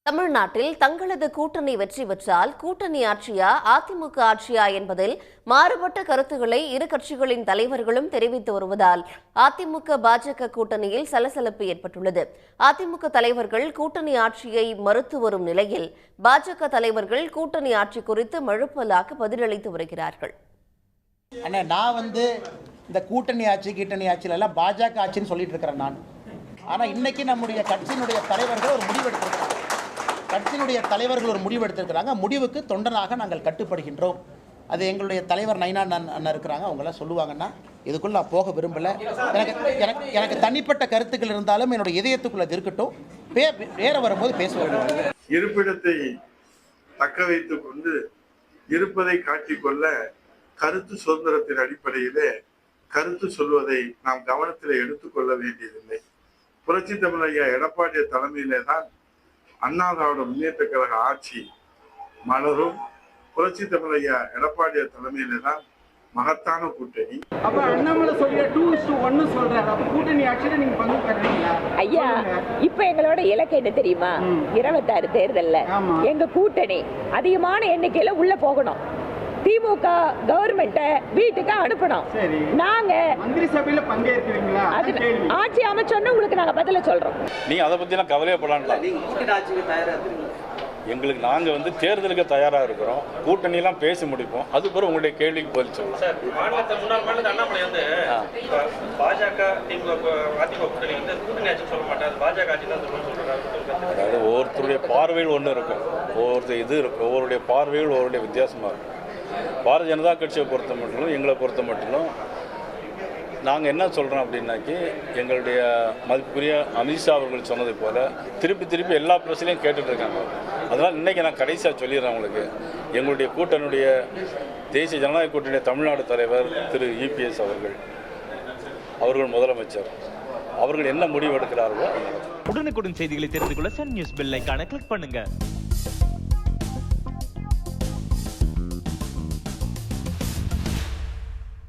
தமிழ்நாட்டில் தங்களது கூட்டணி வெற்றி பெற்றால் கூட்டணி ஆட்சியா அதிமுக ஆட்சியா என்பதில் மாறுபட்ட கருத்துக்களை இரு கட்சிகளின் தலைவர்களும் தெரிவித்து வருவதால் அதிமுக பாஜக கூட்டணியில் சலசலப்பு ஏற்பட்டுள்ளது. அதிமுக தலைவர்கள் கூட்டணி ஆட்சியை மறுத்து வரும் நிலையில் பாஜக தலைவர்கள் கூட்டணி ஆட்சி குறித்து மழுப்பலாக பதிலளித்து வருகிறார்கள். நான் இந்த கூட்டணி ஆட்சியில பாஜக ஆட்சின்னு சொல்லிட்டு இருக்கிறேன் நான். ஆனால் இன்னைக்கு நம்முடைய கட்சியினுடைய தலைவர்கள் ஒரு முடிவு எடுத்திருக்கிறாங்க. முடிவுக்கு தொண்டனாக நாங்கள் கட்டுப்படுகின்றோம். அது எங்களுடைய தலைவர் நைனா அண்ணன் இருக்கிறாங்க, அவங்களாம் சொல்லுவாங்கன்னா இதுக்குள்ள நான் போக விரும்பலை. எனக்கு தனிப்பட்ட கருத்துக்கள் இருந்தாலும் என்னுடைய இதயத்துக்குள்ள இருக்கட்டும், வேற வரும்போது பேசுவாங்க. இருப்பிடத்தை தக்க வைத்துக் கொண்டு இருப்பதை காட்டிக்கொள்ள கருத்து சுதந்திரத்தின் அடிப்படையிலே கருத்து சொல்வதை நாம் கவனத்தில் எடுத்துக்கொள்ள வேண்டியதில்லை. புரட்சி தமிழக எடப்பாடி தலைமையிலே தான் அண்ணா திராவிட முன்னேற்ற கழக ஆட்சி மலரும். புரட்சி தமிழக எடப்பாடி தலைமையிலே தான் மகத்தான கூட்டணி. அப்ப அண்ணாமலை சொல்ற 2:1 சொல்றாரு. அப்ப கூட்டணி ஆட்சியில நீங்க பங்கு பெறீங்களா? ஐயா, இப்ப எங்களோட இலக்கு என்ன தெரியுமா? 26 தேர்தல்ல எங்க கூட்டணி அதிகமான எண்ணிக்கையில உள்ள போகணும். திமுக கவர்மெண்ட வீட்டுக்கு அனுப்பணும். நாங்க மந்திரி சபையில பங்கேற்கிறீங்களா? ஆட்சி அமைச்சோன்னு உங்களுக்கு நாங்க பதில சொல்றோம். நீங்க அதை பத்தி எல்லாம் கவலையப்படலாம். எங்களுக்கு நாங்க தேர்தலுக்கு தயாரா இருக்கிறோம். கூட்டணி எல்லாம் பேசி முடிப்போம். அது பிறகு உங்களுடைய கேள்விக்கு பதில் சொல்லுவோம். அதாவது ஒவ்வொருத்தருடைய பார்வையில் ஒன்று இருக்கும், ஒவ்வொருடைய பார்வையில் ஒவ்வொருடைய வித்தியாசமா இருக்கும். பாரதிய ஜனதா கட்சியை பொறுத்த மட்டும், எங்களை பொறுத்த மட்டும் நாங்கள் என்ன சொல்கிறோம் அப்படின்னாக்கி, எங்களுடைய மதிப்புக்குரிய அமித்ஷா அவர்கள் சொன்னதை போல் திருப்பி எல்லா பிரச்சனையும் கேட்டுட்ருக்காங்க. அதனால் இன்றைக்கி நான் கடைசியாக சொல்லிடுறேன் உங்களுக்கு, எங்களுடைய கூட்டணியுடைய தேசிய ஜனநாயக கூட்டணியுடைய தமிழ்நாடு தலைவர் திரு EPS அவர்கள் முதலமைச்சர் அவர்கள் என்ன முடிவு எடுக்கிறார்களோ. உடனுக்குடன் செய்திகளை தெரிந்து கொள்ள சன் நியூஸ் பெல் ஐகானை கிளிக் பண்ணுங்க.